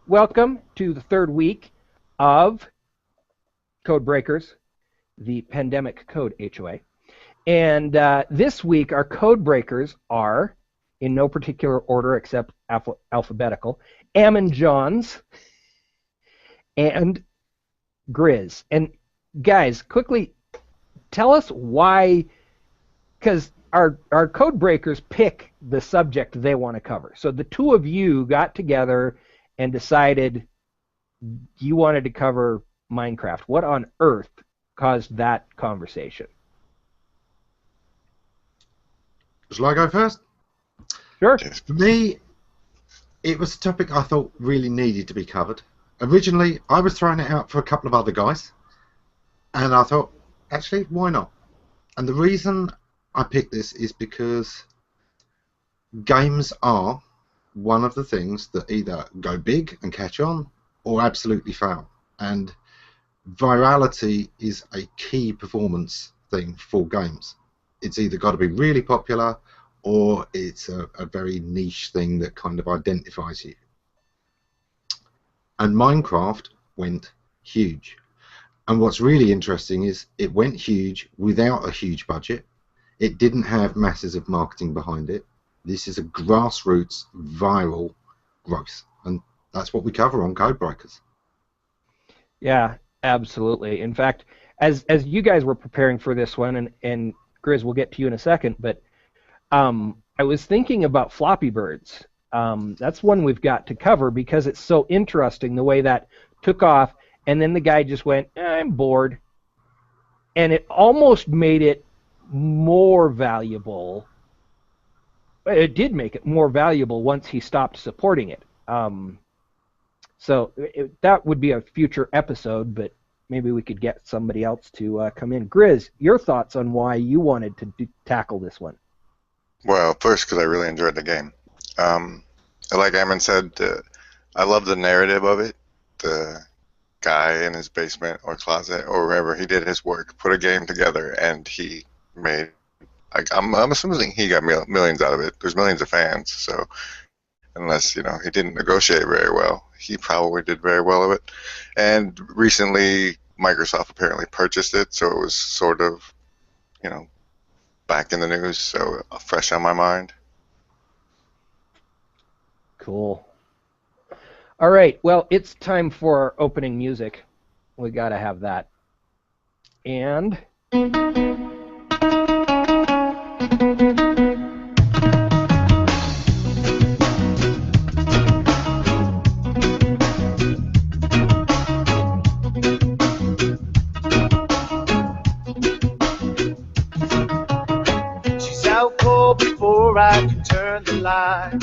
Welcome to the third week of Code Breakers, the Pandemic Code HOA. And this week, our code breakers are, in no particular order except alphabetical, Ammon Johns and Grizz. And guys, quickly tell us why, because our code breakers pick the subject they want to cover. So the two of you got together and decided you wanted to cover Minecraft. What on earth caused that conversation? Shall I go first? Sure. For me, it was a topic I thought really needed to be covered. Originally, I was throwing it out for a couple of other guys, and I thought, actually, why not? And the reason I picked this is because games are one of the things that either go big and catch on or absolutely fail. And virality is a key performance thing for games. It's either got to be really popular or it's a very niche thing that kind of identifies you. And Minecraft went huge. And what's really interesting is it went huge without a huge budget. It didn't have masses of marketing behind it. This is a grassroots, viral growth. And that's what we cover on Code Breakers. Yeah, absolutely. In fact, as you guys were preparing for this one, and Grizz, we'll get to you in a second, but I was thinking about Floppy Birds. That's one we've got to cover because it's so interesting the way that took off, and then the guy just went, I'm bored. And it almost made it more valuable. It did make it more valuable once he stopped supporting it. So that would be a future episode, but maybe we could get somebody else to come in. Grizz, your thoughts on why you wanted to tackle this one? Well, first, because I really enjoyed the game. Like Ammon said, I love the narrative of it. The guy in his basement or closet or wherever he did his work put a game together, and he made. I'm assuming he got millions out of it. There's millions of fans, so unless he didn't negotiate very well, he probably did very well of it. And recently, Microsoft apparently purchased it, so it was sort of, back in the news, so fresh on my mind. Cool. All right, well, it's time for our opening music. We got to have that. And she's out cold before I can turn the light.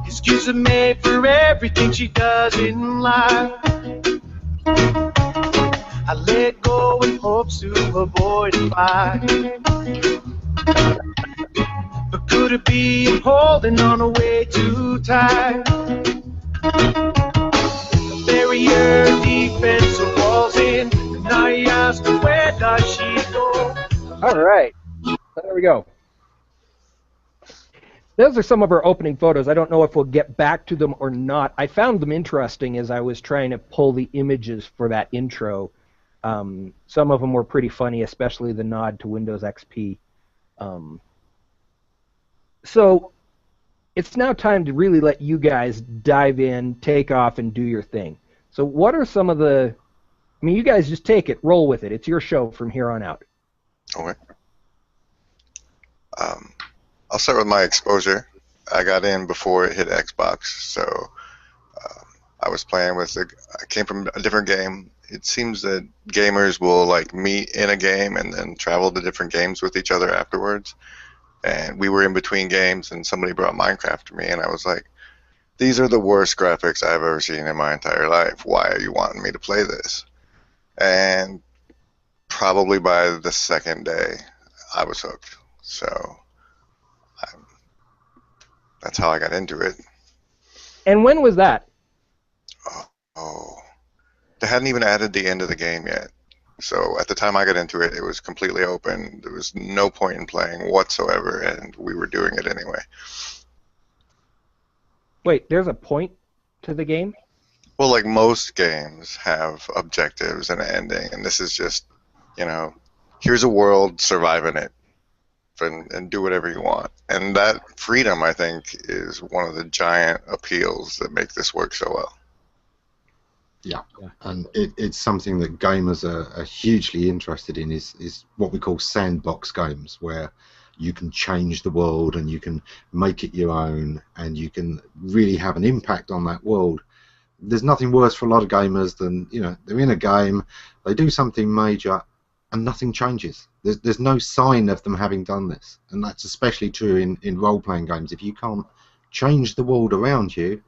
Excuses are made for everything she does in life. I let go in hopes to avoid a fight. But could it be I'm holding on a way too tight? A barrier, defensive walls in, and I ask her, where does she go? all right, there we go. Those are some of our opening photos. I don't know if we'll get back to them or not. I found them interesting as I was trying to pull the images for that intro. Some of them were pretty funny, especially the nod to Windows XP. So it's now time to really let you guys dive in, take off, and do your thing. So what are some of the... you guys just take it, roll with it. It's your show from here on out. Okay. I'll start with my exposure. I got in before it hit Xbox, so I was playing with I came from a different game. It seems that gamers will meet in a game and then travel to different games with each other afterwards. And we were in between games, and somebody brought Minecraft to me, and I was like, "These are the worst graphics I've ever seen in my entire life. Why are you wanting me to play this?" And probably by the second day, I was hooked. So that's how I got into it. And when was that? Oh, they hadn't even added the end of the game yet. So at the time I got into it, it was completely open. There was no point in playing whatsoever, and we were doing it anyway. Wait, there's a point to the game? Well, like most games have objectives and an ending, and this is just, you know, here's a world, survive in it, and do whatever you want. And that freedom, I think, is one of the giant appeals that make this work so well. Yeah, and it's something that gamers are hugely interested in is what we call sandbox games, where you can change the world and you can make it your own and you can really have an impact on that world. There's nothing worse for a lot of gamers than, you know, they're in a game, they do something major and nothing changes. There's no sign of them having done this, and that's especially true in role-playing games. If you can't change the world around you,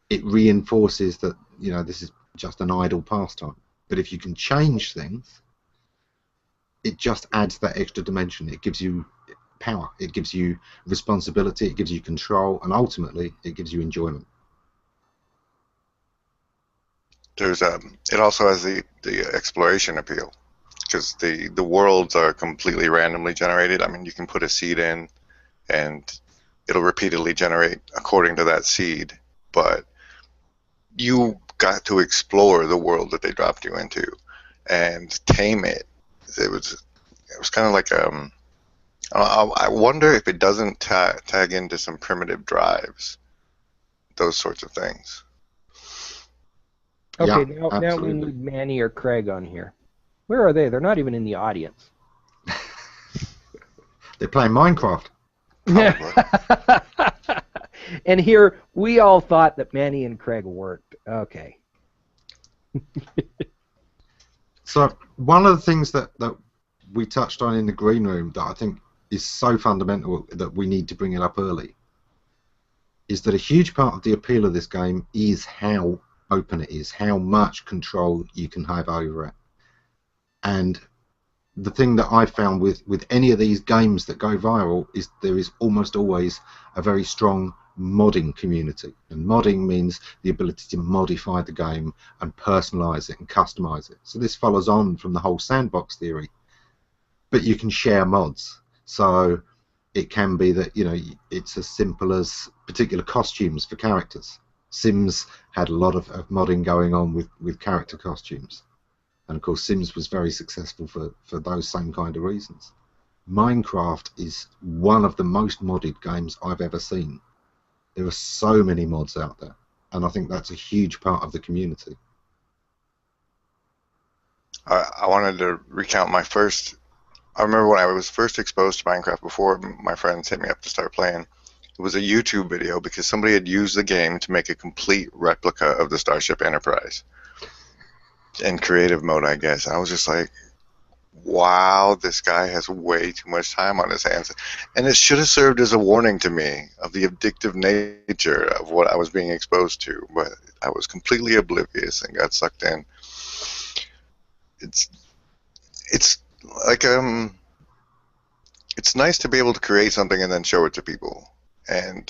it reinforces that, you know, this is just an idle pastime. But if you can change things, it just adds that extra dimension. It gives you power, it gives you responsibility, it gives you control, and ultimately it gives you enjoyment. There's it also has the exploration appeal, because the worlds are completely randomly generated. I mean, you can put a seed in and it'll repeatedly generate according to that seed, but you got to explore the world that they dropped you into and tame it. It was kind of like I wonder if it doesn't tag into some primitive drives, those sorts of things. Okay, Yeah, now we absolutely. need Manny or Craig on here. Where are they? They're not even in the audience. They're playing Minecraft. Probably. And here, we all thought that Manny and Craig worked. Okay. So one of the things that we touched on in the green room that I think is so fundamental that we need to bring it up early is that a huge part of the appeal of this game is how open it is, how much control you can have over it. And the thing that I've found with any of these games that go viral is there is almost always a very strong modding community. And modding means the ability to modify the game and personalize it and customize it. So this follows on from the whole sandbox theory. But you can share mods. So it can be that, you know, it's as simple as particular costumes for characters. Sims had a lot of modding going on with character costumes. And of course, Sims was very successful for those same kind of reasons. Minecraft is one of the most modded games I've ever seen. There are so many mods out there, and I think that's a huge part of the community. I wanted to recount my first. I remember when I was first exposed to Minecraft before my friends hit me up to start playing. It was a YouTube video because somebody had used the game to make a complete replica of the Starship Enterprise in creative mode, I guess. And I was just like, wow, this guy has way too much time on his hands. And it should have served as a warning to me of the addictive nature of what I was being exposed to, but I was completely oblivious and got sucked in. It's like it's nice to be able to create something and then show it to people. And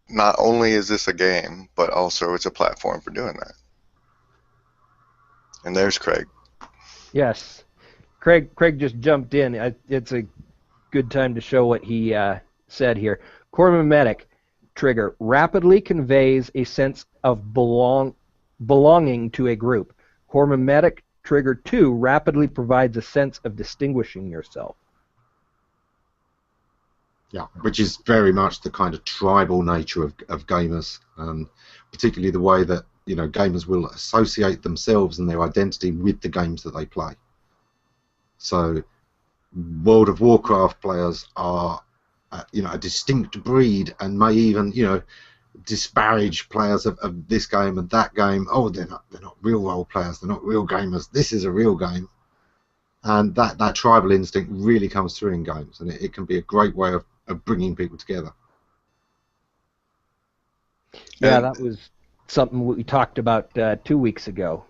not only is this a game, but also it's a platform for doing that. And there's Craig. Yes. Craig just jumped in. It's a good time to show what he said here. Core Memetic trigger rapidly conveys a sense of belonging to a group. Core Memetic trigger 2 rapidly provides a sense of distinguishing yourself. Yeah, which is very much the kind of tribal nature of gamers, particularly the way that, you know, gamers will associate themselves and their identity with the games that they play. So World of Warcraft players are, you know, a distinct breed and may even, you know, disparage players of this game and that game. Oh, they're not real role players, they're not real gamers, this is a real game. And that tribal instinct really comes through in games, and it can be a great way of bringing people together. Yeah, that was something we talked about 2 weeks ago.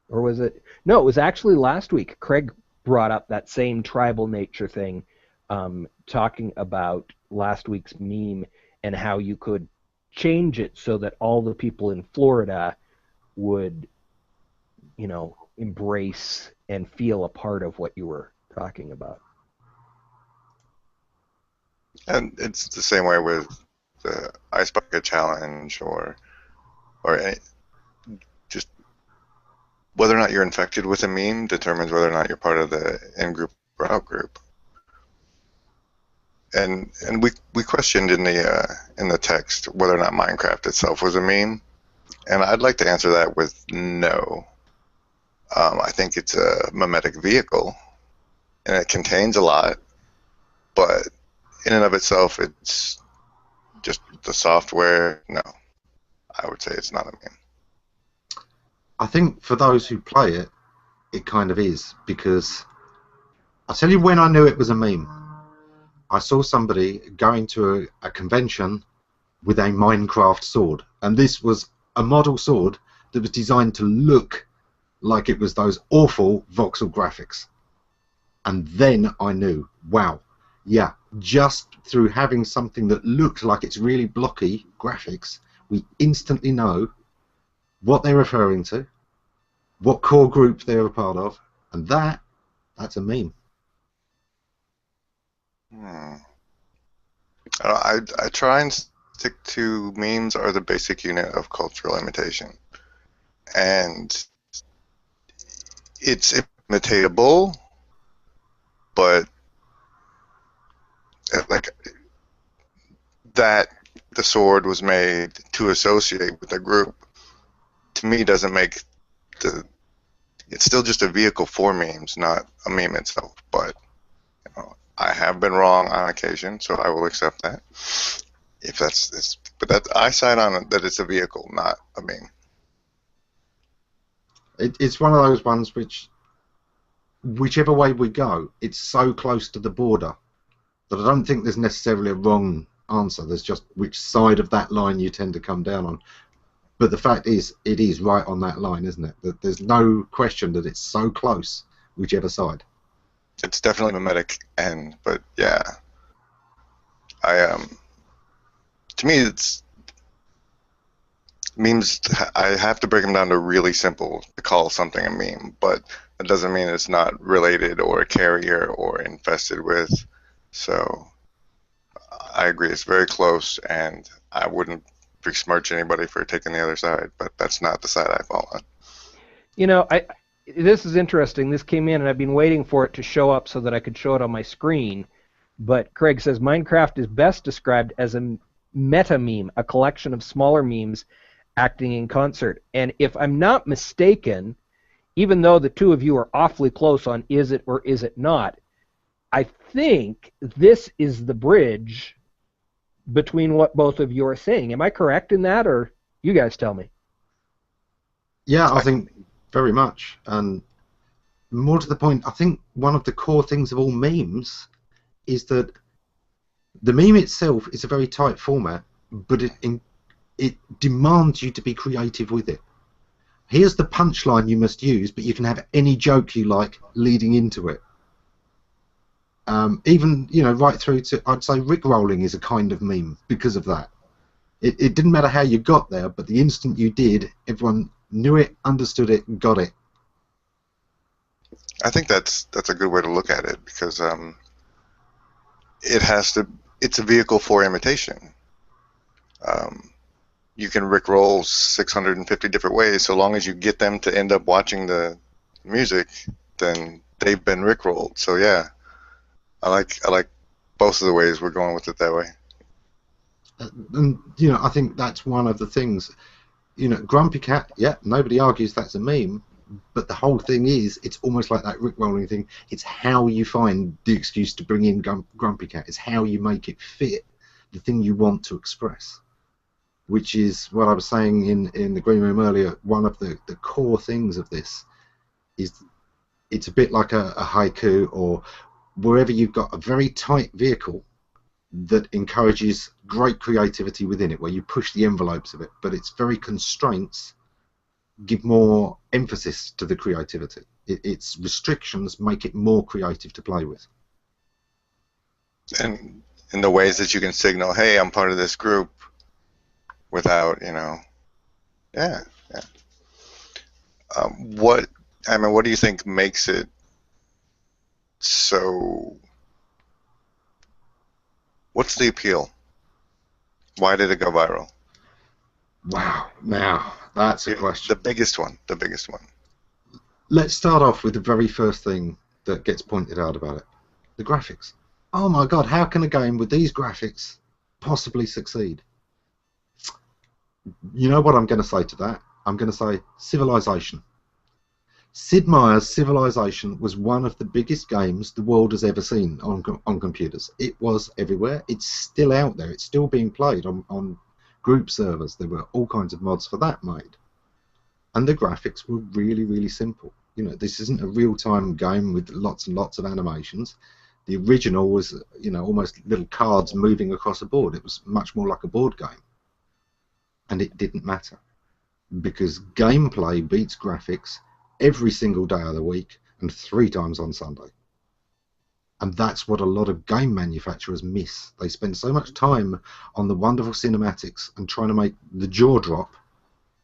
Or was it? No, it was actually last week. Craig brought up that same tribal nature thing, talking about last week's meme and how you could change it so that all the people in Florida would, you know, embrace and feel a part of what you were talking about. And it's the same way with ice bucket challenge or any, just whether or not you're infected with a meme determines whether or not you're part of the in-group or out-group. And we questioned in the text whether or not Minecraft itself was a meme, and I'd like to answer that with no. I think it's a memetic vehicle, and it contains a lot, but in and of itself, it's just the software. No, I would say it's not a meme. I think for those who play it, it kind of is, because I'll tell you when I knew it was a meme. I saw somebody going to a convention with a Minecraft sword, and this was a model sword that was designed to look like it was those awful voxel graphics. And then I knew, wow, yeah, just through having something that looked like it's really blocky graphics, we instantly know what they're referring to, what core group they're a part of, and that's a meme. I try and stick to memes are the basic unit of cultural imitation, and it's imitatable, but like that the sword was made to associate with a group, to me doesn't make it's still just a vehicle for memes, not a meme itself. But you know, I have been wrong on occasion, so I will accept that. If but that I side on it that it's a vehicle, not a meme. It's one of those ones which, whichever way we go, it's so close to the border that I don't think there's necessarily a wrong answer. There's just which side of that line you tend to come down on. But the fact is, it is right on that line, isn't it? That there's no question that it's so close, whichever side. It's definitely memetic, but yeah, to me, it's memes. I have to break them down to really simple to call something a meme, but that doesn't mean it's not related or a carrier or infested with. So I agree, it's very close, and I wouldn't besmirch anybody for taking the other side, but that's not the side I fall on. You know, this is interesting. This came in, and I've been waiting for it to show up so that I could show it on my screen. But Craig says Minecraft is best described as a meta meme, a collection of smaller memes acting in concert. And if I'm not mistaken, even though the two of you are awfully close on is it or is it not, I think this is the bridge between what both of you are saying. Am I correct in that, or you guys tell me? Yeah, I think very much. And more to the point, I think one of the core things of all memes is that the meme itself is a very tight format, but it demands you to be creative with it. Here's the punchline you must use, but you can have any joke you like leading into it. Even, you know, right through to, I'd say Rickrolling is a kind of meme because of that. It didn't matter how you got there, but the instant you did, everyone knew it, understood it, and got it. I think that's a good way to look at it, because it's a vehicle for imitation. You can Rickroll 650 different ways, so long as you get them to end up watching the music, then they've been Rickrolled. So yeah, I like both of the ways we're going with it that way. And you know, I think that's one of the things. You know, Grumpy Cat, yeah, nobody argues that's a meme, but the whole thing is, it's almost like that Rickrolling thing. It's how you find the excuse to bring in Grumpy Cat. It's how you make it fit the thing you want to express, which is what I was saying in the green room earlier. One of the core things of this is it's a bit like a haiku, or wherever you've got a very tight vehicle that encourages great creativity within it, where you push the envelopes of it, but its very constraints give more emphasis to the creativity. Its restrictions make it more creative to play with. And in the ways that you can signal, hey, I'm part of this group, without, you know, yeah. What do you think makes it so? What's the appeal? Why did it go viral? Wow. Now, that's a question. The biggest one. The biggest one. Let's start off with the very first thing that gets pointed out about it. The graphics. Oh my god, how can a game with these graphics possibly succeed? You know what I'm going to say to that? I'm going to say Civilization. Sid Meier's Civilization was one of the biggest games the world has ever seen on computers. It was everywhere. It's still out there. It's still being played on group servers. There were all kinds of mods for that made. And the graphics were really, really simple. You know, this isn't a real-time game with lots and lots of animations. The original was, you know, almost little cards moving across a board. It was much more like a board game. And it didn't matter, because gameplay beats graphics every single day of the week and 3 times on Sunday. And that's what a lot of game manufacturers miss. They spend so much time on the wonderful cinematics and trying to make the jaw drop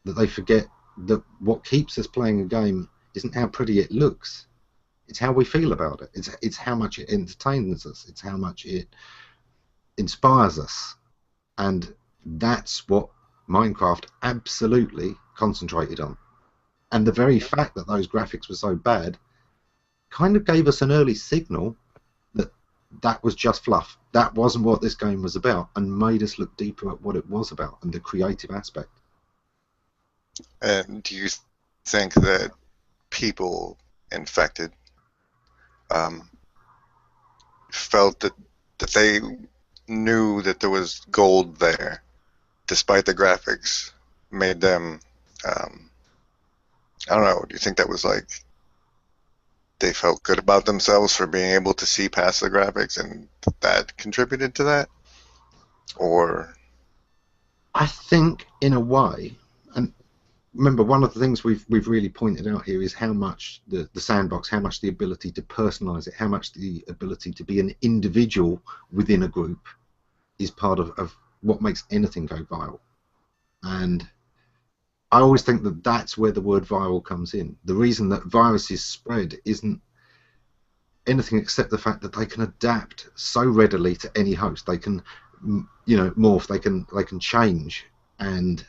that they forget that what keeps us playing a game isn't how pretty it looks. It's how we feel about it. It's how much it entertains us. It's how much it inspires us. And that's what Minecraft absolutely concentrated on. And the very fact that those graphics were so bad kind of gave us an early signal that that was just fluff. That wasn't what this game was about, and made us look deeper at what it was about and the creative aspect. And do you think that people infected felt that they knew that there was gold there, despite the graphics, made them, I don't know, do you think that was like they felt good about themselves for being able to see past the graphics and that contributed to that? Or? I think, in a way, and remember, one of the things we've really pointed out here is how much the sandbox, how much the ability to personalize it, how much the ability to be an individual within a group is part of what makes anything go viral. And I always think that that's where the word viral comes in. The reason that viruses spread isn't anything except the fact that they can adapt so readily to any host. They can, you know, morph. They can change, and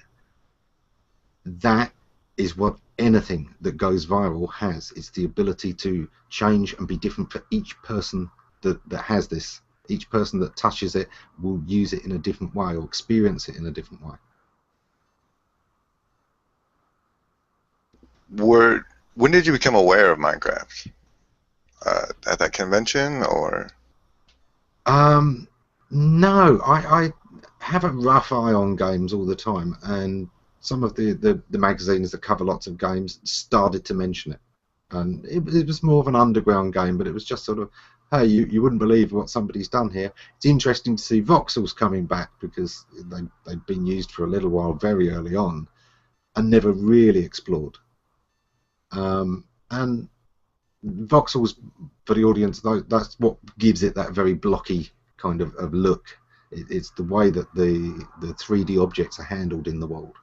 that is what anything that goes viral has. It's the ability to change and be different for each person that has this. Each person that touches it will use it in a different way or experience it in a different way. When did you become aware of Minecraft? At that convention, or? No, I have a rough eye on games all the time, and some of the magazines that cover lots of games started to mention it. And it was more of an underground game, but it was just sort of, hey, you wouldn't believe what somebody's done here. It's interesting to see voxels coming back, because they'd been used for a little while very early on and never really explored. And voxels, for the audience, that's what gives it that very blocky kind of look. It's the way that the 3D objects are handled in the world.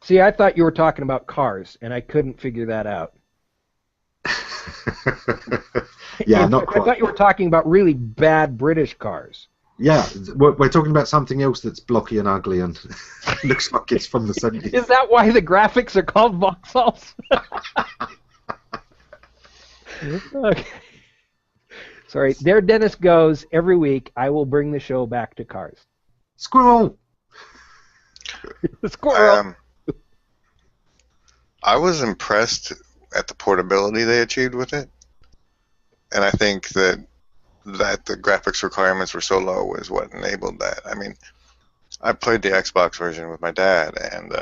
See, I thought you were talking about cars, and I couldn't figure that out. Yeah, not quite. I thought you were talking about really bad British cars. Yeah, we're talking about something else that's blocky and ugly and looks like it's from the 70s. Is that why the graphics are called voxels? Okay. Sorry, there Dennis goes. Every week I will bring the show back to cars. Squirrel! Squirrel! I was impressed at the portability they achieved with it, and I think that the graphics requirements were so low is what enabled that. I mean, I played the Xbox version with my dad, and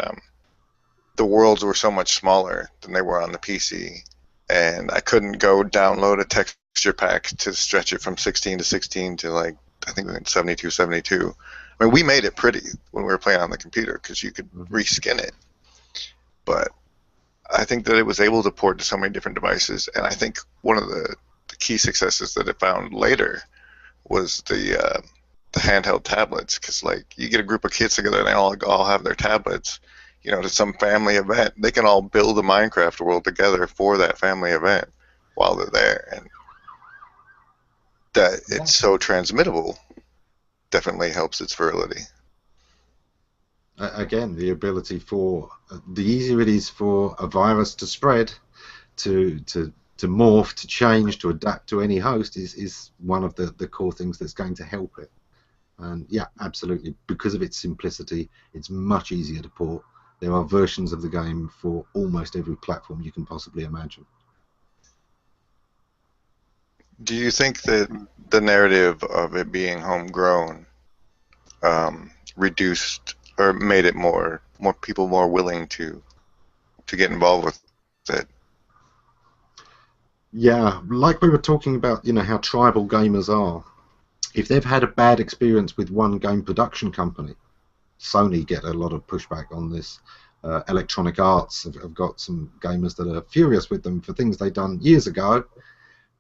the worlds were so much smaller than they were on the PC, and I couldn't go download a texture pack to stretch it from 16 to 16 to, like, I think we went 72, 72. I mean, we made it pretty when we were playing on the computer because you could reskin it, but I think that it was able to port to so many different devices, and I think one of the key successes that it found later was the handheld tablets, because, like, you get a group of kids together and they all have their tablets, you know, to some family event. They can all build a Minecraft world together for that family event while they're there, and that it's so transmittable definitely helps its virility. Again, the ability for the easier it is for a virus to spread, to morph, to change, to adapt to any host is one of the core things that's going to help it. And yeah, absolutely, because of its simplicity, it's much easier to port. There are versions of the game for almost every platform you can possibly imagine. Do you think that the narrative of it being homegrown reduced or made it more people more willing to get involved with it? Yeah, like we were talking about, how tribal gamers are. If they've had a bad experience with one game production company, Sony get a lot of pushback on this. Electronic Arts have got some gamers that are furious with them for things they've done years ago,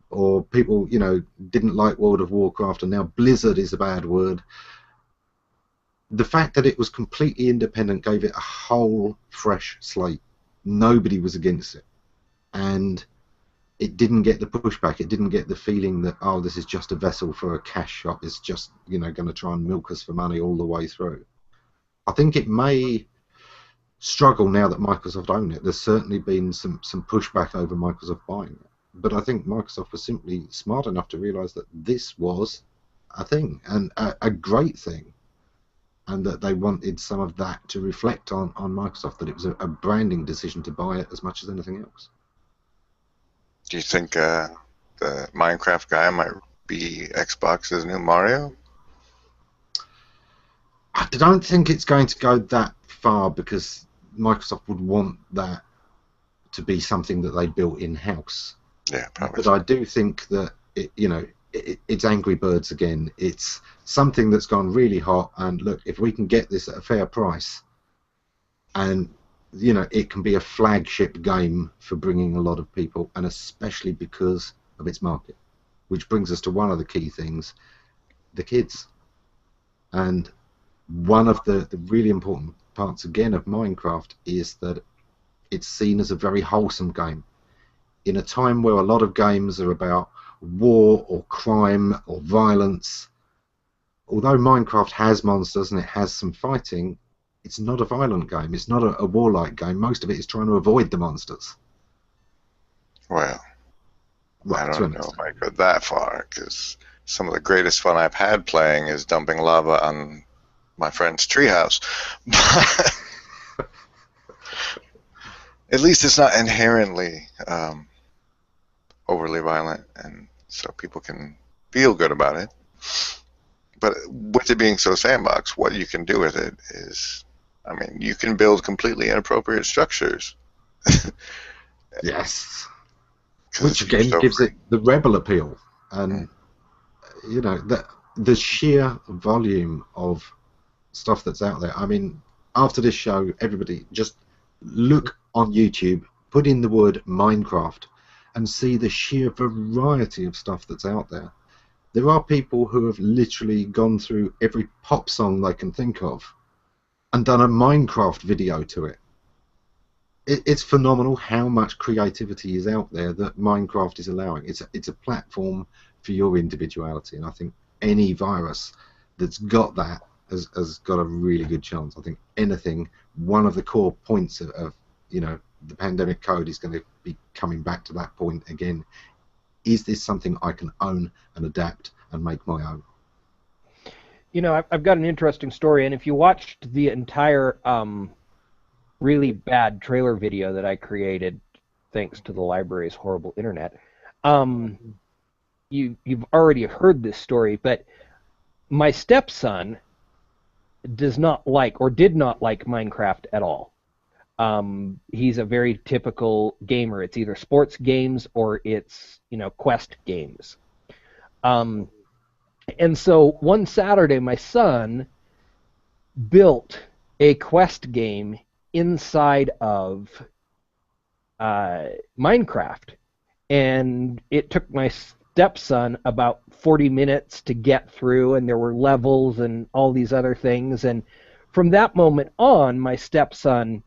or people, didn't like World of Warcraft, and now Blizzard is a bad word. The fact that it was completely independent gave it a whole fresh slate. Nobody was against it, and it didn't get the pushback. It didn't get the feeling that, oh, this is just a vessel for a cash shop. It's just, going to try and milk us for money all the way through. I think it may struggle now that Microsoft own it. There's certainly been some pushback over Microsoft buying it. But I think Microsoft was simply smart enough to realize that this was a thing, and a great thing, and that they wanted some of that to reflect on Microsoft, that it was a branding decision to buy it as much as anything else. Do you think the Minecraft guy might be Xbox's new Mario? I don't think it's going to go that far, because Microsoft would want that to be something that they built in-house. Yeah, probably. But I do think that it's Angry Birds again. It's something that's gone really hot, and look, if we can get this at a fair price, and it can be a flagship game for bringing a lot of people, and especially because of its market, which brings us to one of the key things: the kids. And one of the really important parts again of Minecraft is that it's seen as a very wholesome game. In a time where a lot of games are about war or crime or violence, although Minecraft has monsters and it has some fighting, it's not a violent game. It's not a warlike game. Most of it is trying to avoid the monsters. Well, I don't know if I go that far, because some of the greatest fun I've had playing is dumping lava on my friend's treehouse. But at least it's not inherently overly violent, and so people can feel good about it. But with it being so sandbox, what you can do with it is, you can build completely inappropriate structures. Yes. Which again gives it the rebel appeal. And, the sheer volume of stuff that's out there. After this show, everybody just look on YouTube, put in the word Minecraft, and see the sheer variety of stuff that's out there. There are people who have literally gone through every pop song they can think of and done a Minecraft video to it. It's phenomenal how much creativity is out there that Minecraft is allowing. It's a platform for your individuality, and I think any virus that's got that has got a really good chance. I think one of the core points of the pandemic code is going to be coming back to that point again. Is this something I can own and adapt and make my own? I've got an interesting story, and if you watched the entire really bad trailer video that I created, thanks to the library's horrible internet, you've already heard this story, but my stepson does not like, or did not like, Minecraft at all. He's a very typical gamer. It's either sports games or it's, quest games. And so one Saturday, my son built a quest game inside of Minecraft. And it took my stepson about 40 minutes to get through, and there were levels and all these other things. And from that moment on, my stepson,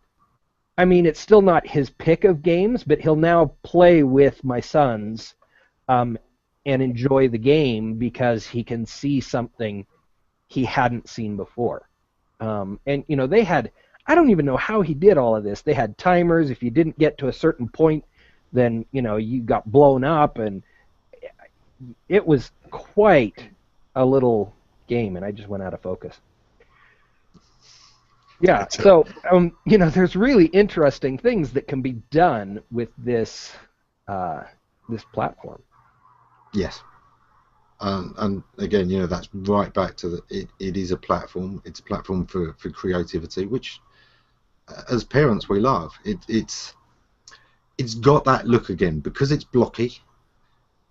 it's still not his pick of games, but he'll now play with my sons and enjoy the game because he can see something he hadn't seen before. And they had, I don't even know how he did all of this. They had timers. If you didn't get to a certain point, then you got blown up, and it was quite a little game. And I just went out of focus. Yeah. So there's really interesting things that can be done with this this platform. Yes. And again, that's right back to it is a platform. It's a platform for creativity, which as parents we love. It's got that look again because it's blocky.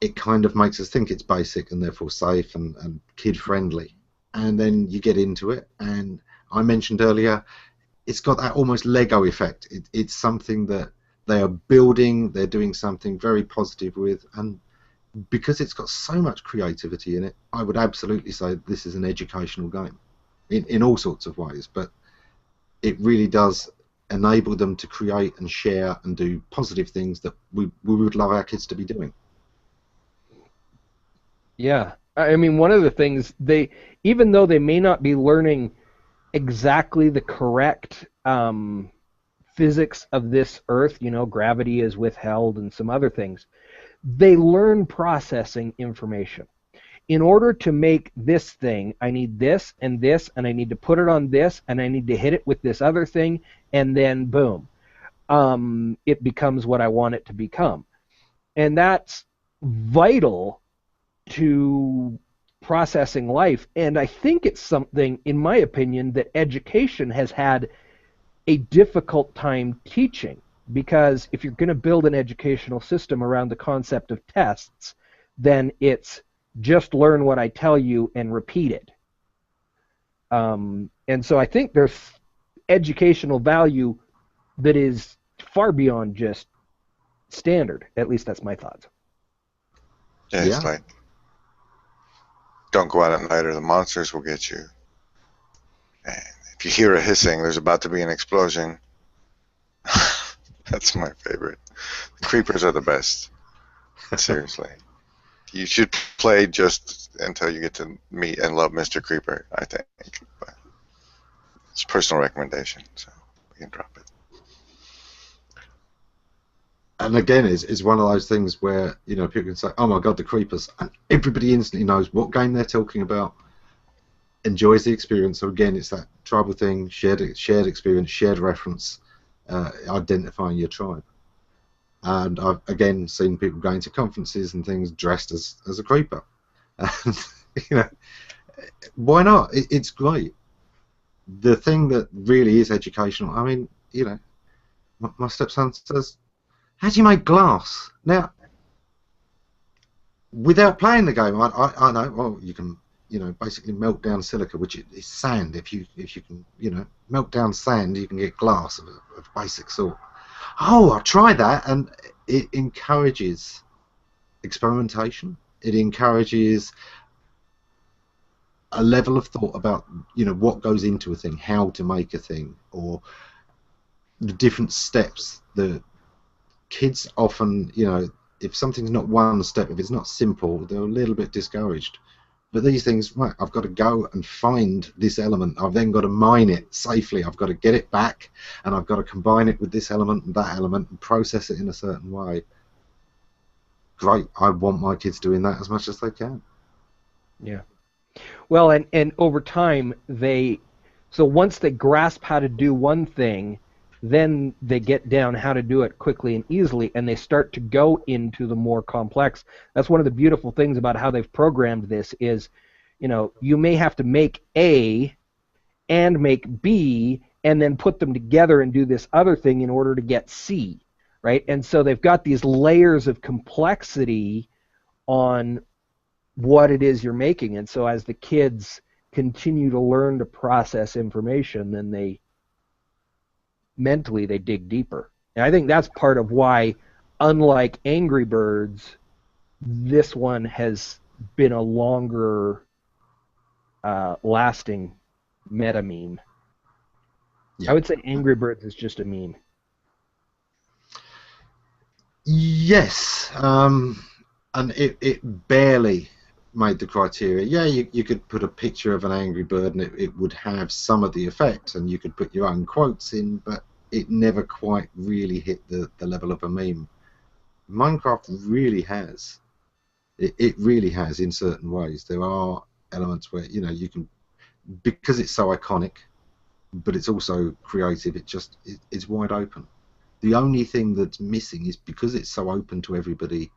It kind of makes us think it's basic and therefore safe and kid friendly. And then you get into it, and I mentioned earlier, it's got that almost Lego effect. It's something that they are building. They're doing something very positive with, and because it's got so much creativity in it, I would absolutely say this is an educational game in all sorts of ways, but it really does enable them to create and share and do positive things that we would love our kids to be doing. Yeah. I mean, one of the things even though they may not be learning exactly the correct physics of this Earth, gravity is withheld and some other things, they learn processing information. In order to make this thing, I need this, and I need to put it on this, and I need to hit it with this other thing, and then boom, it becomes what I want it to become. And that's vital to processing life. And I think it's something, in my opinion, that education has had a difficult time teaching. Because if you're going to build an educational system around the concept of tests, then it's just learn what I tell you and repeat it. And so I think there's educational value that is far beyond just standard. At least that's my thoughts. Yeah, it's like, don't go out at night or the monsters will get you. And if you hear a hissing, there's about to be an explosion. That's my favorite. The creepers are the best. Seriously. You should play just until you get to meet and love Mr. Creeper, I think. But it's a personal recommendation, so we can drop it. And again, it's one of those things where, people can say, oh my God, the creepers. And everybody instantly knows what game they're talking about, enjoys the experience. So again, it's that tribal thing, shared experience, shared reference. Identifying your tribe. And I've again seen people going to conferences and things dressed as a creeper. And why not? It's great. The thing that really is educational, I mean, my stepson says, how do you make glass? Now, without playing the game, I know, well, you can basically melt down silica, which is sand. If you can, melt down sand, you can get glass of basic sort. Oh, I tried that, and it encourages experimentation. It encourages a level of thought about, what goes into a thing, how to make a thing, or the different steps. The kids often, if something's not one step, if it's not simple, they're a little bit discouraged. But these things, right, I've got to go and find this element. I've then got to mine it safely. I've got to get it back, and I've got to combine it with this element and that element and process it in a certain way. Great. I want my kids doing that as much as they can. Yeah. Well, and over time, so once they grasp how to do one thing, then they get down how to do it quickly and easily, and they start to go into the more complex. That's one of the beautiful things about how they've programmed this is, you may have to make A and make B and then put them together and do this other thing in order to get C, right? And so they've got these layers of complexity on what it is you're making. And so as the kids continue to learn to process information, then mentally they dig deeper. And I think that's part of why, unlike Angry Birds, this one has been a longer lasting meta meme. Yeah. I would say Angry Birds is just a meme. Yes, and it barely made the criteria. Yeah, you could put a picture of an angry bird and it would have some of the effects, and you could put your own quotes in, but it never quite really hit the level of a meme. Minecraft really has. It really has in certain ways. There are elements where, you know, you can, because it's so iconic, but it's also creative, it's wide open. The only thing that's missing is because it's so open to everybody,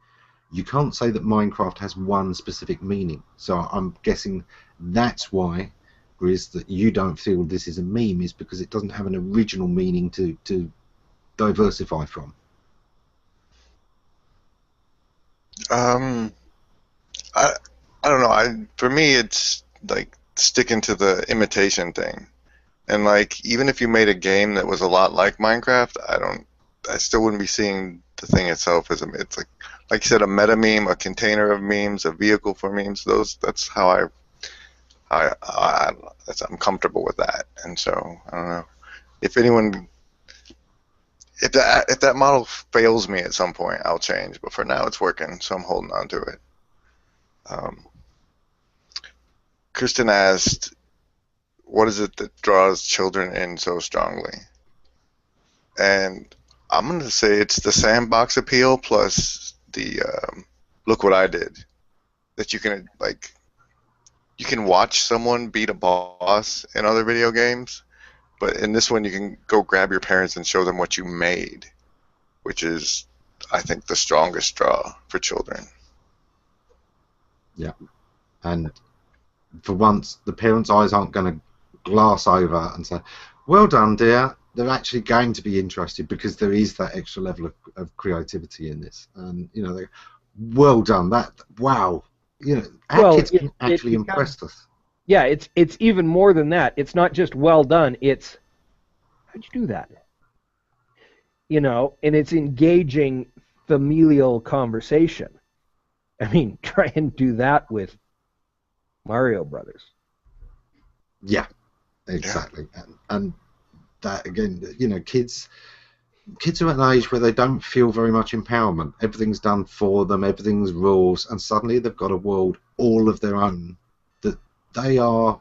you can't say that Minecraft has one specific meaning. So I'm guessing that's why, Grizz, that you don't feel this is a meme, is because it doesn't have an original meaning to diversify from. I I don't know. For me, it's like sticking to the imitation thing. And like, even if you made a game that was a lot like Minecraft, I still wouldn't be seeing the thing itself as it's like you said, a meta meme, a container of memes, a vehicle for memes. That's how I'm comfortable with that. And so I don't know if anyone, if that model fails me at some point, I'll change. But for now, it's working, so I'm holding on to it. Kristen asked, what is it that draws children in so strongly? And I'm going to say it's the sandbox appeal plus the look what I did. That you can watch someone beat a boss in other video games, but in this one you can go grab your parents and show them what you made, which is, I think, the strongest draw for children. Yeah, and for once, the parents' eyes aren't going to glass over and say, well done, dear. They're actually going to be interested because there is that extra level of creativity in this. And, you know, well done. Wow. You know, our kids can actually impress us. Yeah, it's even more than that. It's not just well done. It's, how'd you do that? You know, and it's engaging familial conversation. I mean, try and do that with Mario Brothers. Yeah, exactly. Yeah. And that, again, you know, kids are at an age where they don't feel very much empowerment. Everything's done for them, everything's rules, and suddenly they've got a world all of their own that they are,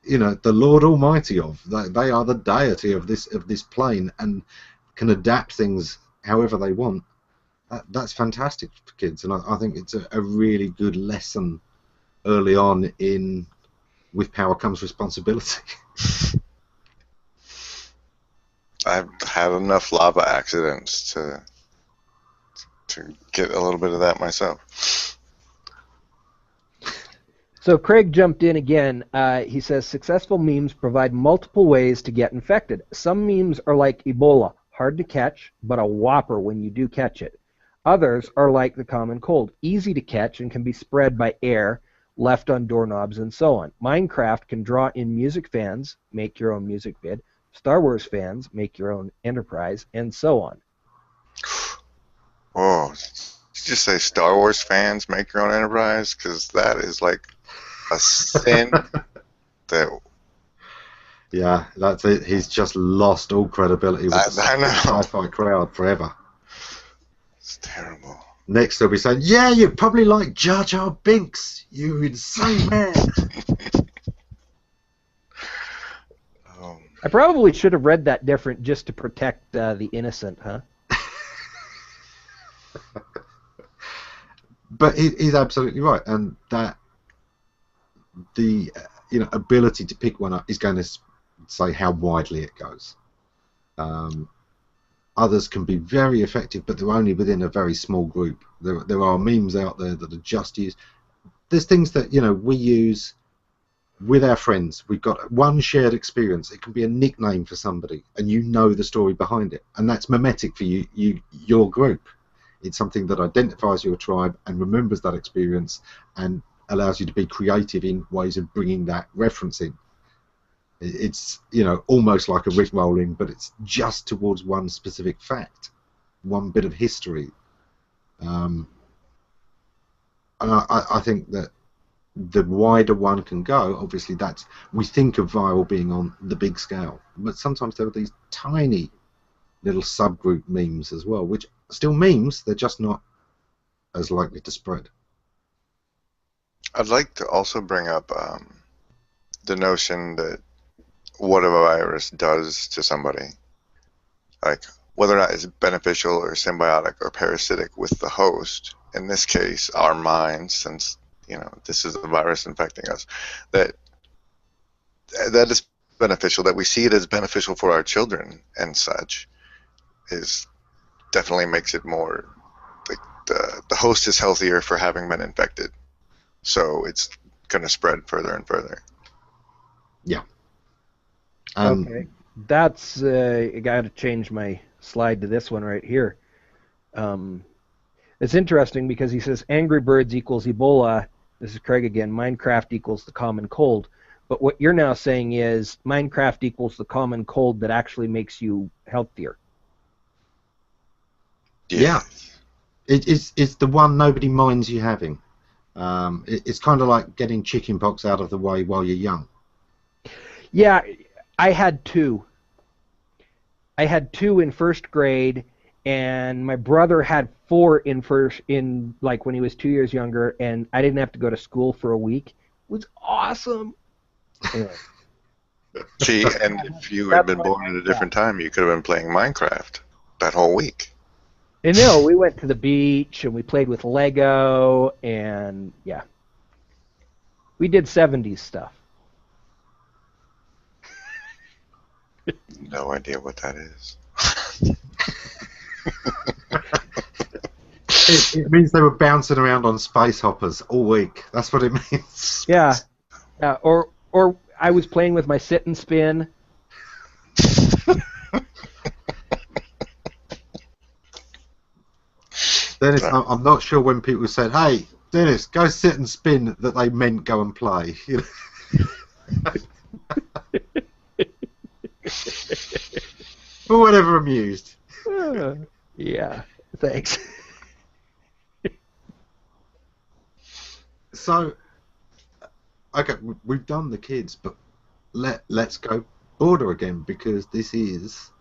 you know, the Lord Almighty of. They are the deity of this plane and can adapt things however they want. That's fantastic for kids, and I think it's a really good lesson early on in with power comes responsibility. I've had enough lava accidents to get a little bit of that myself. So Craig jumped in again. He says, successful memes provide multiple ways to get infected. Some memes are like Ebola, hard to catch, but a whopper when you do catch it. Others are like the common cold, easy to catch and can be spread by air, left on doorknobs, and so on. Minecraft can draw in music fans, make your own music vid, Star Wars fans, make your own enterprise, and so on. Oh, did you just say Star Wars fans make your own enterprise? Because that is like a sin that... Yeah, that's it. He's just lost all credibility with the sci-fi crowd forever. It's terrible. Next they'll be saying, yeah, you probably like Jar Jar Binks, you insane man. I probably should have read that different just to protect the innocent, huh? But he's absolutely right, and that the ability to pick one up is going to say how widely it goes. Others can be very effective, but they're only within a very small group. There are memes out there that are just used. There's things that we use with our friends. We've got one shared experience. It can be a nickname for somebody, and you know the story behind it, and that's memetic for your group. It's something that identifies your tribe and remembers that experience and allows you to be creative in ways of bringing that reference in. It's almost like a rickrolling, but it's just towards one specific fact, one bit of history. And I think that the wider one can go, obviously we think of viral being on the big scale, but sometimes there are these tiny little subgroup memes as well, which are still memes, they're just not as likely to spread. I'd like to also bring up the notion that what a virus does to somebody, like whether or not it's beneficial or symbiotic or parasitic with the host. In this case, our minds, since this is a virus infecting us, that is beneficial. That we see it as beneficial for our children and such is definitely makes it more like the host is healthier for having been infected, so it's going to spread further and further. Yeah. Okay, that's I got to change my slide to this one right here. It's interesting because he says Angry Birds equals Ebola. This is Craig again. Minecraft equals the common cold. But what you're now saying is Minecraft equals the common cold that actually makes you healthier. Yeah. It's the one nobody minds you having. It's kind of like getting chickenpox out of the way while you're young. Yeah, I had two. I had two in first grade, and my brother had four in like when he was 2 years younger, and I didn't have to go to school for a week. It was awesome. Anyway. See, and if you had been born at a different time, you could have been playing Minecraft that whole week. And no, we went to the beach and we played with Lego, and yeah, we did 70s stuff. No idea what that is. It means they were bouncing around on space hoppers all week. That's what it means. Yeah, or I was playing with my sit and spin. Dennis, I'm not sure when people said, "Hey, Dennis, go sit and spin," that they meant go and play. For whatever amused. Yeah, thanks. So, okay, we've done the kids, but let's go broader again, because this is,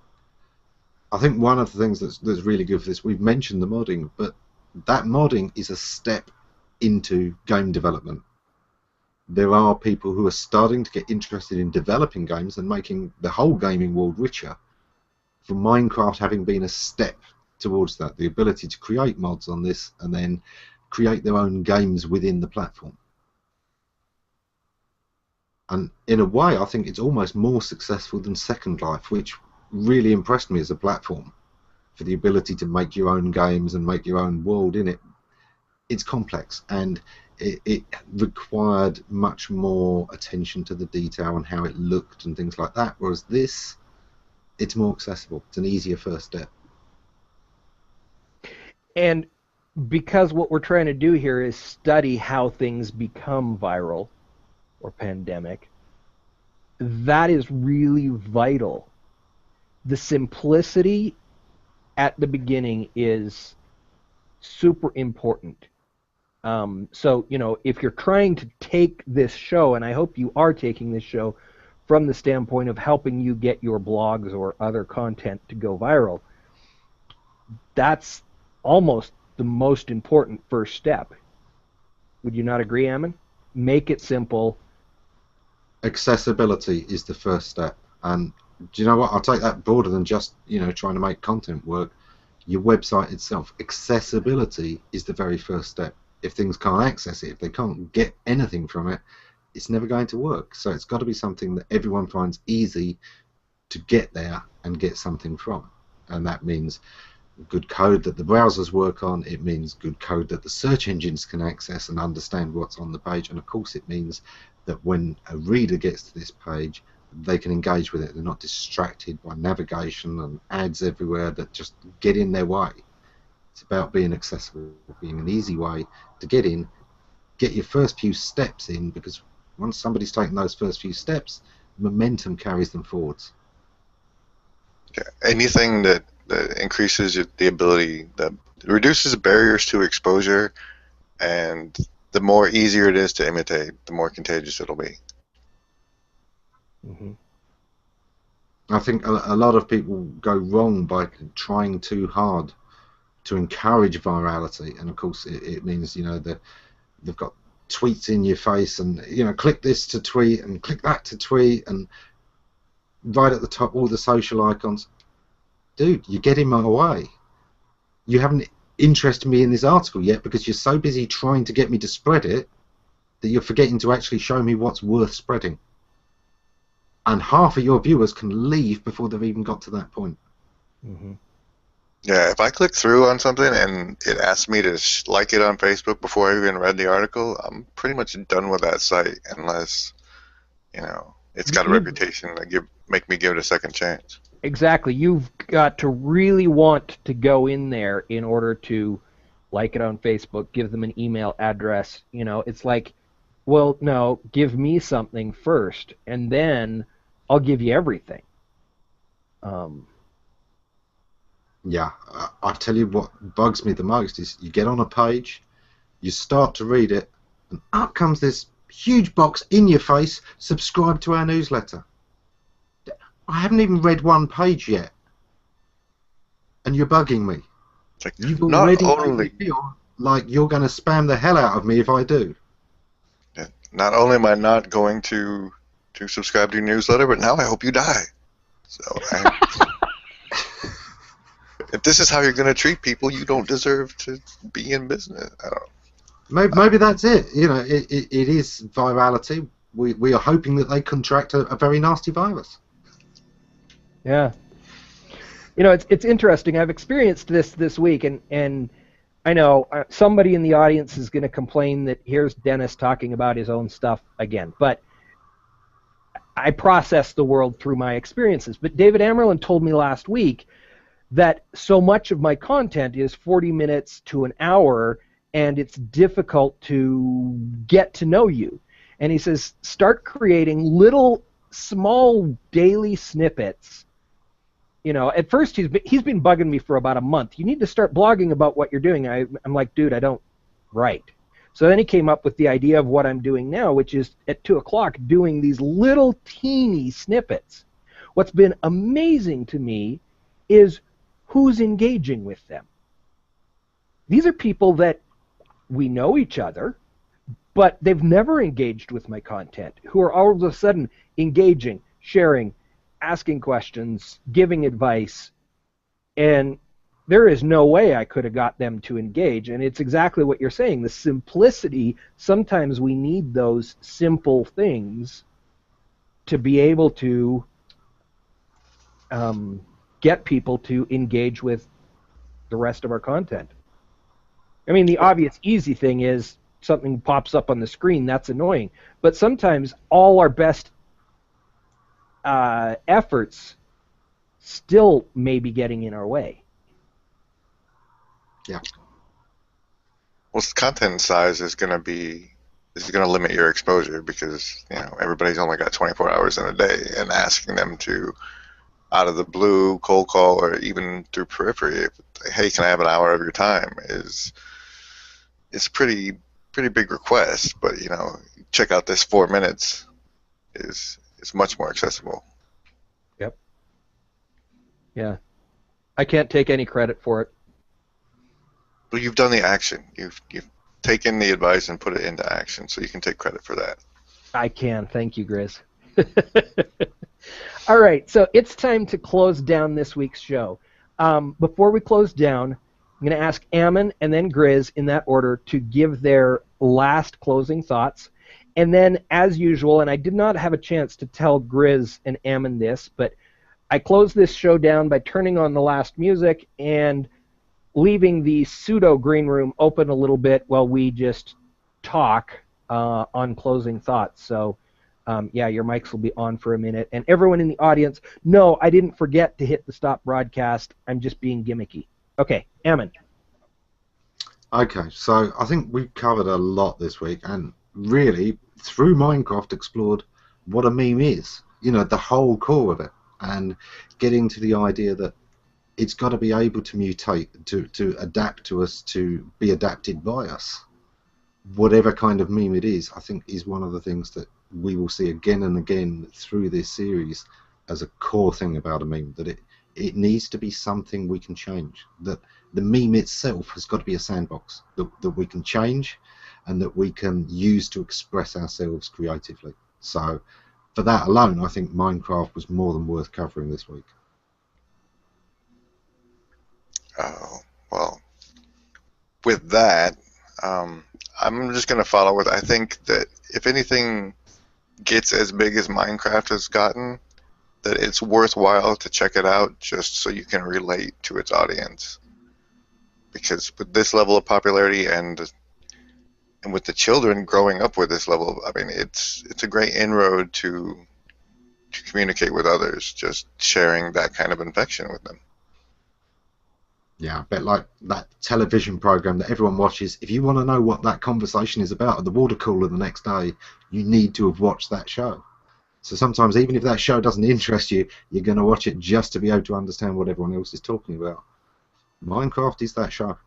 I think, one of the things that's really good for this. We've mentioned the modding, but that modding is a step into game development. There are people who are starting to get interested in developing games and making the whole gaming world richer, for Minecraft having been a step towards that, the ability to create mods on this and then create their own games within the platform. And in a way, I think it's almost more successful than Second Life, which really impressed me as a platform, for the ability to make your own games and make your own world in it. It's complex, and it required much more attention to the detail and how it looked and things like that, whereas this, it's more accessible. It's an easier first step. And because what we're trying to do here is study how things become viral or pandemic, that is really vital. The simplicity at the beginning is super important. So, if you're trying to take this show, and I hope you are taking this show from the standpoint of helping you get your blogs or other content to go viral, that's almost the most important first step. Would you not agree, Ammon? Make it simple. Accessibility is the first step, and do you know what? I'll take that broader than just trying to make content work. Your website itself, accessibility is the very first step. If things can't access it, if they can't get anything from it, it's never going to work. So it's got to be something that everyone finds easy to get there and get something from, and that means good code that the browsers work on. It means good code that the search engines can access and understand what's on the page, and of course it means that when a reader gets to this page, they can engage with it. They're not distracted by navigation and ads everywhere that just get in their way. It's about being accessible, being an easy way to get in, get your first few steps in, because once somebody's taken those first few steps, momentum carries them forwards. Yeah. Anything that increases the ability, that reduces barriers to exposure, and the more easier it is to imitate, the more contagious it'll be. Mm-hmm. I think a lot of people go wrong by trying too hard to encourage virality, and of course it means that they've got tweets in your face, and click this to tweet and click that to tweet, and right at the top all the social icons. Dude, you're getting my way. You haven't interested me in this article yet because you're so busy trying to get me to spread it that you're forgetting to actually show me what's worth spreading. And half of your viewers can leave before they've even got to that point. Mm-hmm. Yeah, if I click through on something and it asks me to like it on Facebook before I even read the article, I'm pretty much done with that site unless, it's got a reputation that make me give it a second chance. Exactly. You've got to really want to go in there in order to like it on Facebook, give them an email address. It's like, well, no, give me something first, and then I'll give you everything. Yeah, I tell you what bugs me the most is you get on a page, you start to read it, and up comes this huge box in your face, subscribe to our newsletter. I haven't even read one page yet, and you're bugging me. Like, You've already made me feel like you're going to spam the hell out of me if I do. Yeah, not only am I not going to subscribe to your newsletter, but now I hope you die. So if this is how you're going to treat people, you don't deserve to be in business. I don't know. Maybe that's it. It is virality. We are hoping that they contract a very nasty virus. Yeah. It's interesting. I've experienced this week, and I know somebody in the audience is going to complain that here's Dennis talking about his own stuff again, but I process the world through my experiences. But David Amerlin told me last week that so much of my content is 40 minutes to an hour, and it's difficult to get to know you. And he says, start creating little, small, daily snippets. At first he's been bugging me for about a month. You need to start blogging about what you're doing. I'm like, dude, I don't write. So then he came up with the idea of what I'm doing now, which is at 2 o'clock doing these little teeny snippets. What's been amazing to me is who's engaging with them. These are people that we know each other, but they've never engaged with my content, who are all of a sudden engaging, sharing, asking questions, giving advice, and there is no way I could have got them to engage. And it's exactly what you're saying, the simplicity. Sometimes we need those simple things to be able to get people to engage with the rest of our content. I mean, the obvious easy thing is something pops up on the screen. That's annoying. But sometimes all our best efforts still may be getting in our way. Yeah. Well, content size is going to limit your exposure because everybody's only got 24 hours in a day, and asking them to, out of the blue, cold call, or even through periphery, hey, can I have an hour of your time, it's pretty big request. But check out this 4 minutes is much more accessible. Yep. Yeah. I can't take any credit for it. But you've done the action. You've taken the advice and put it into action, so you can take credit for that. I can. Thank you, Grizz. All right, so it's time to close down this week's show. Before we close down, I'm going to ask Ammon and then Grizz in that order to give their last closing thoughts. And then, as usual, and I did not have a chance to tell Grizz and Ammon this, but I close this show down by turning on the last music and leaving the pseudo green room open a little bit while we just talk on closing thoughts. So, yeah, your mics will be on for a minute. And everyone in the audience, no, I didn't forget to hit the stop broadcast. I'm just being gimmicky. Okay, Ammon. Okay, so I think we've covered a lot this week, and really, through Minecraft, explored what a meme is, the whole core of it, and getting to the idea that it's got to be able to mutate, to adapt to us, to be adapted by us. Whatever kind of meme it is, I think is one of the things that we will see again and again through this series as a core thing about a meme, that it needs to be something we can change, that the meme itself has got to be a sandbox that we can change, and that we can use to express ourselves creatively. So for that alone, I think Minecraft was more than worth covering this week. Oh, well, with that, I'm just going to follow with, I think that if anything gets as big as Minecraft has gotten, that it's worthwhile to check it out just so you can relate to its audience. Because with this level of popularity and with the children growing up with this level, I mean, it's a great inroad to communicate with others, just sharing that kind of infection with them. Yeah, a bit like that television program that everyone watches. If you want to know what that conversation is about at the water cooler the next day, you need to have watched that show. So sometimes, even if that show doesn't interest you, you're going to watch it just to be able to understand what everyone else is talking about. Minecraft is that show.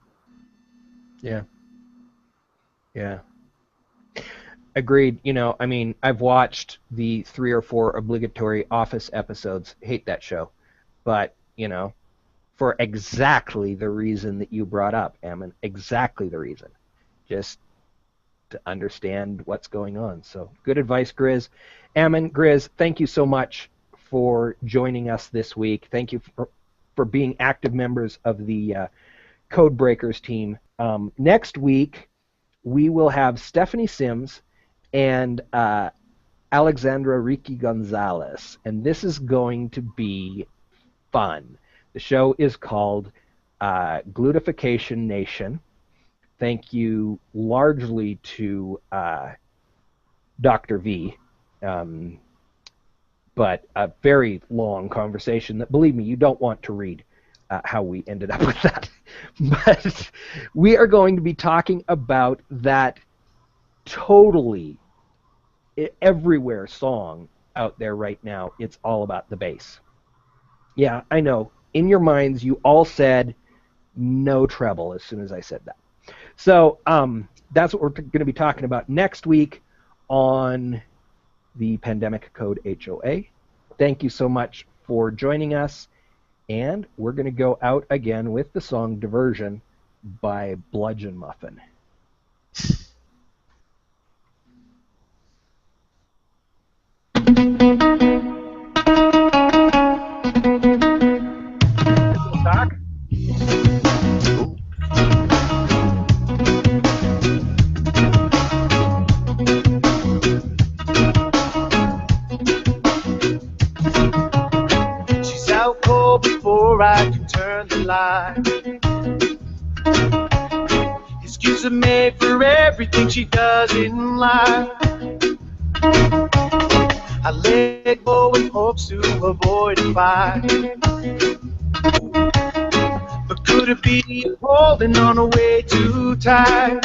Yeah. Yeah. Agreed. You know, I mean, I've watched the 3 or 4 obligatory Office episodes. Hate that show. But, you know, for exactly the reason that you brought up, Ammon. Exactly the reason. Just to understand what's going on. So, good advice, Grizz. Ammon, Grizz, thank you so much for joining us this week. Thank you for being active members of the Code Breakers team. Next week, we will have Stephanie Sims and Alexandra Riecke-Gonzales, and this is going to be fun. The show is called Glutification Nation. Thank you largely to Dr. V, but a very long conversation that, believe me, you don't want to read how we ended up with that. But we are going to be talking about that totally everywhere song out there right now. It's all about the bass. Yeah, I know. In your minds, you all said no treble as soon as I said that. So that's what we're going to be talking about next week on the Pandemic Code HOA. Thank you so much for joining us, and we're going to go out again with the song Diversion by Bludgeon Muffin. Talk? She's out cold before I can turn the light. Excuses are made for everything she does in life. I let go in hopes to avoid a fight. But could it be holding on way too tight?